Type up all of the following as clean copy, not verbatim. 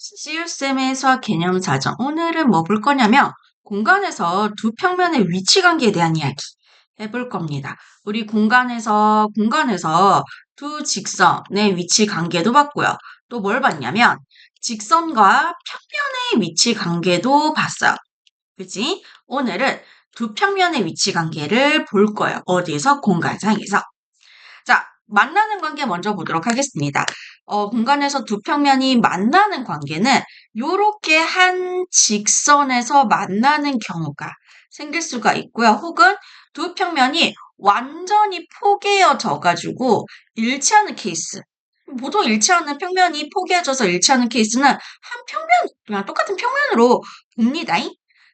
CU쌤의 수학 개념 사전. 오늘은 뭐 볼 거냐면 공간에서 두 평면의 위치 관계에 대한 이야기 해볼 겁니다. 우리 공간에서 두 직선의 위치 관계도 봤고요. 또 뭘 봤냐면 직선과 평면의 위치 관계도 봤어요. 그치? 오늘은 두 평면의 위치 관계를 볼 거예요. 어디에서? 공간상에서. 자, 만나는 관계 먼저 보도록 하겠습니다. 공간에서 두 평면이 만나는 관계는 요렇게 한 직선에서 만나는 경우가 생길 수가 있고요. 혹은 두 평면이 완전히 포개어져 가지고 일치하는 케이스. 보통 일치하는 평면이 포개져서 일치하는 케이스는 한 평면, 그냥 똑같은 평면으로 봅니다.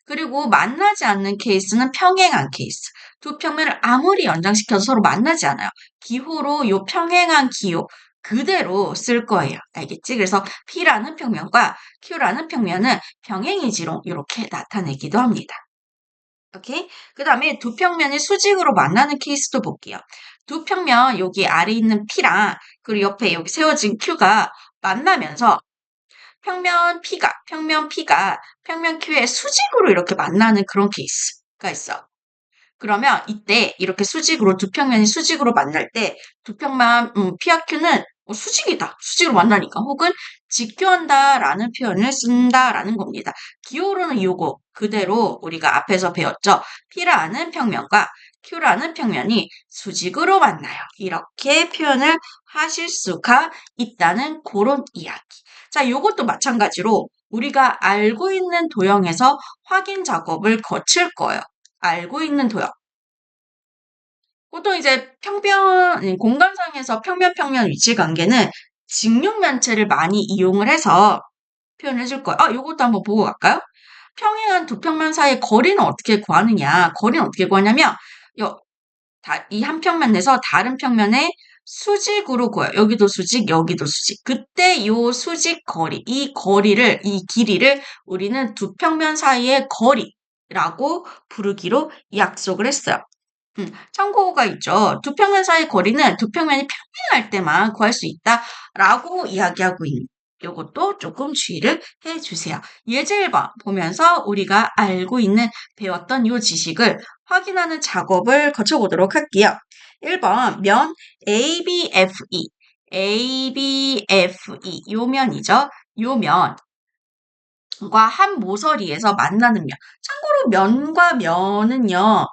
그리고 만나지 않는 케이스는 평행한 케이스. 두 평면을 아무리 연장시켜서 서로 만나지 않아요. 기호로 요 평행한 기호 그대로 쓸 거예요. 알겠지? 그래서 P라는 평면과 Q라는 평면은 병행이지로 이렇게 나타내기도 합니다. 오케이? 그 다음에 두 평면이 수직으로 만나는 케이스도 볼게요. 두 평면 여기 아래 있는 P랑 그리고 옆에 여기 세워진 Q가 만나면서 평면 P가 평면 Q의 수직으로 이렇게 만나는 그런 케이스가 있어. 그러면 이때 이렇게 두 평면이 수직으로 만날 때 두 평면 P와 Q는 수직이다. 수직으로 만나니까. 혹은 직교한다라는 표현을 쓴다라는 겁니다. 기호로는 요거 그대로 우리가 앞에서 배웠죠. P라는 평면과 Q라는 평면이 수직으로 만나요. 이렇게 표현을 하실 수가 있다는 그런 이야기. 자, 요것도 마찬가지로 우리가 알고 있는 도형에서 확인 작업을 거칠 거예요. 알고 있는 도형. 보통 이제 공간상에서 평면 위치 관계는 직육면체를 많이 이용을 해서 표현을 해줄 거예요. 요것도 한번 보고 갈까요? 평행한 두 평면 사이의 거리는 어떻게 구하느냐? 거리는 어떻게 구하냐면, 이 한 평면 내서 다른 평면에 수직으로 구해요. 여기도 수직, 여기도 수직. 그때 요 수직 거리, 이 길이를 우리는 두 평면 사이의 거리라고 부르기로 약속을 했어요. 참고가 있죠. 두 평면 사이 거리는 두 평면이 평행할 때만 구할 수 있다라고 이야기하고 있는 이것도 조금 주의를 해주세요. 예제 1번 보면서 우리가 알고 있는 배웠던 이 지식을 확인하는 작업을 거쳐보도록 할게요. 1번 면 ABFE ABFE 요 면이죠. 요 면과 한 모서리에서 만나는 면. 참고로 면과 면은요.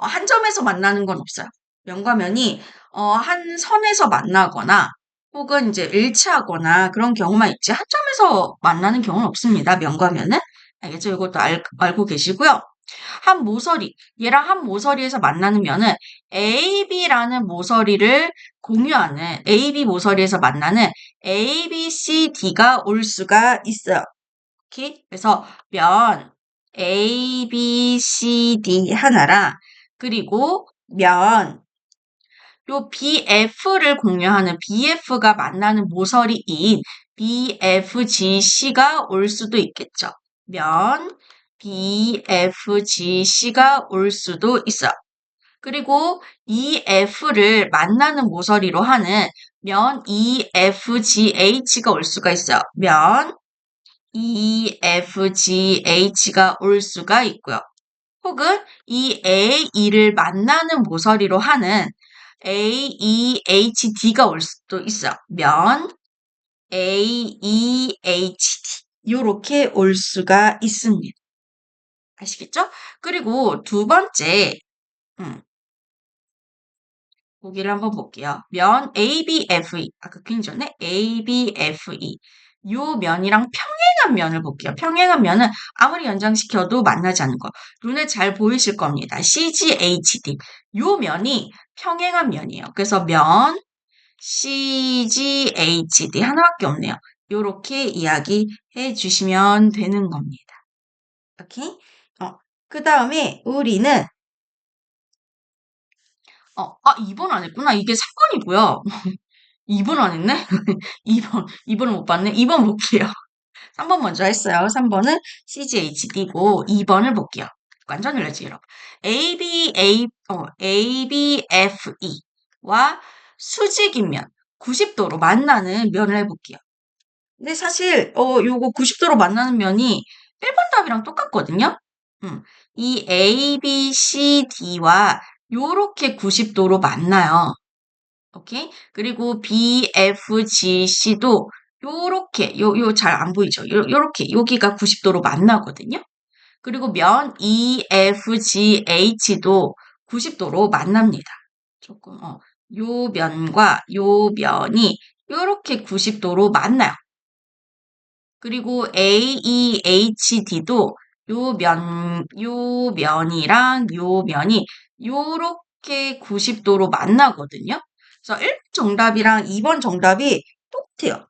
한 점에서 만나는 건 없어요. 면과 면이 한 선에서 만나거나 혹은 이제 일치하거나 그런 경우만 있지 한 점에서 만나는 경우는 없습니다. 면과 면은. 알겠죠? 이것도 알고 계시고요. 얘랑 한 모서리에서 만나는 면은 AB라는 모서리를 공유하는 AB 모서리에서 만나는 ABCD가 올 수가 있어요. 오케이? 그래서 면 A, B, C, D 하나랑 그리고 면 요 BF를 공유하는 BF가 만나는 모서리인 BFGC가 올 수도 있겠죠. 면 BFGC가 올 수도 있어요. 그리고 EF를 만나는 모서리로 하는 면 EFGH가 올 수가 있어요. 면 EFGH가 올 수가 있고요. 혹은 이 AE를 만나는 모서리로 하는 AEHD가 올 수도 있어요. 면 AEHD 이렇게 올 수가 있습니다. 아시겠죠? 그리고 두 번째 보기를 한번 볼게요. 면 ABFE 아까 굉장히 전에 ABFE 요 면이랑 평행한 면을 볼게요. 평행한 면은 아무리 연장시켜도 만나지 않는 거. 눈에 잘 보이실 겁니다. CGHD. 요 면이 평행한 면이에요. 그래서 면 CGHD 하나밖에 없네요. 요렇게 이야기해 주시면 되는 겁니다. 오케이? 그 다음에 우리는 2번 안 했구나. 이게 3번이고요. 2번 안 했네? 2번을 못 봤네? 2번 볼게요. 3번 먼저 했어요. 3번은 CGHD고 2번을 볼게요. 완전 relative죠, 여러분. ABFE와 수직인 면, 90도로 만나는 면을 해볼게요. 근데 사실 요거 90도로 만나는 면이 1번 답이랑 똑같거든요. 음. 이 A, B, C, D와 요렇게 90도로 만나요. 오케이? 그리고 B, F, G, C도 요렇게 요 잘 안 보이죠? 요렇게 여기가 90도로 만나거든요. 그리고 면 EFGH도 90도로 만납니다. 조금 요 면과 요 면이 요렇게 90도로 만나요. 그리고 AEHD도 요 면이랑 요 면이 요렇게 90도로 만나거든요. 그래서 1번 정답이랑 2번 정답이 똑같아요.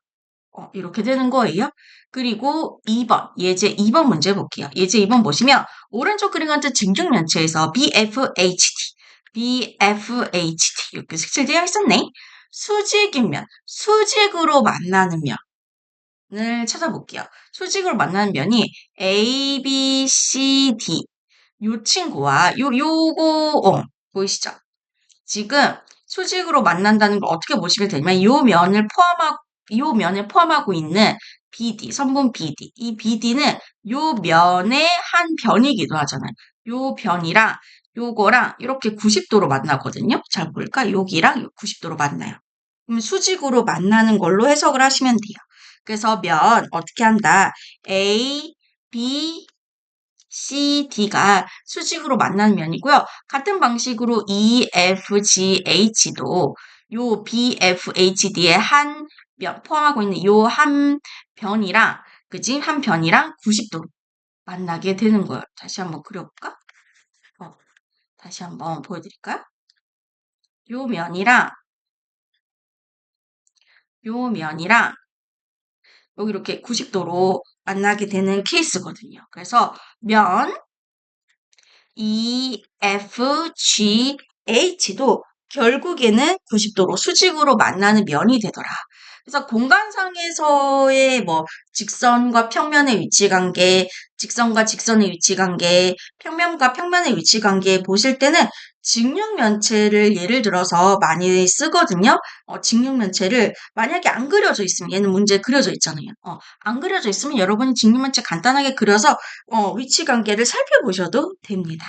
이렇게 되는 거예요. 그리고 2번, 예제 2번 문제 볼게요. 예제 2번 보시면 오른쪽 그림 같은 증중면체에서 BFHD 이렇게 색칠되어 있었네. 수직인 면, 수직으로 만나는 면을 찾아볼게요. 수직으로 만나는 면이 A, B, C, D 요 친구와 요거 보이시죠? 지금 수직으로 만난다는 걸 어떻게 보시면 되냐면 요 면을 포함하고 있는 BD, 선분 BD. 이 BD는 요 면의 한 변이기도 하잖아요. 요 변이랑 요거랑 이렇게 90도로 만나거든요. 잘 볼까? 여기랑 90도로 만나요. 그럼 수직으로 만나는 걸로 해석을 하시면 돼요. 그래서 면 어떻게 한다? A, B, C, D가 수직으로 만나는 면이고요. 같은 방식으로 E, F, G, H도 요 B, F, H, D의 한 면, 포함하고 있는 요 한 변이랑, 그지? 한 변이랑 90도 만나게 되는 거예요. 다시 한번 그려볼까? 어, 다시 한번 보여드릴까요? 요 면이랑, 요 면이랑, 여기 이렇게 90도로 만나게 되는 케이스거든요. 그래서 면, E, F, G, H도 결국에는 90도로 수직으로 만나는 면이 되더라. 그래서 공간상에서의 뭐 직선과 평면의 위치 관계, 직선과 직선의 위치 관계, 평면과 평면의 위치 관계 보실 때는 직육면체를 예를 들어서 많이 쓰거든요. 직육면체를 만약에 안 그려져 있으면 얘는 문제에 그려져 있잖아요. 안 그려져 있으면 여러분이 직육면체 간단하게 그려서 위치 관계를 살펴보셔도 됩니다.